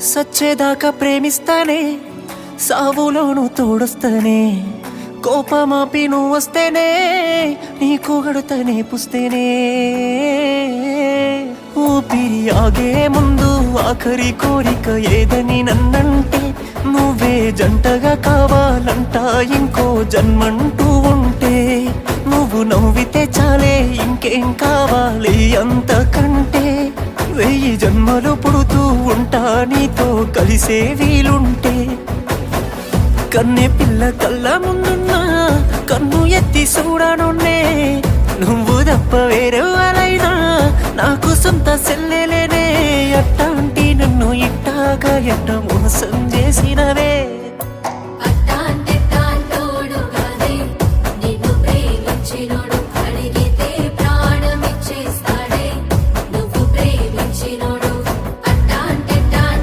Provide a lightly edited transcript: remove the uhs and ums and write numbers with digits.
సచ్చేదాకా ప్రేమిస్తానే, సావులోను తోడొస్తానే, కోపమాపి నువ్వు వస్తేనే నీకు గడుతనే పుస్తేనే. ఊపిరి ఆగే ముందు ఆఖరి కోరిక ఏదని నన్నంటే, నువ్వే జంటగా కావాలంట ఇంకో జన్మంటూ ఉంటే. నువ్వు నవ్వితే చాలే ఇంకేం కావాలి అంతకంటే, 1000 జన్మలు పుడుతూ ఉంటా నీతో కలిసే వీలుంటే. కన్నే పిల్ల కళ్ళ ముందున్నా కన్ను ఎత్తి చూడనున్నే, నువ్వు తప్ప వేరెవరైనా నాకు సొంత సెల్లెలేనే. అట్టాంటి నన్ను ఇట్టాగా ఎట్ట మోసం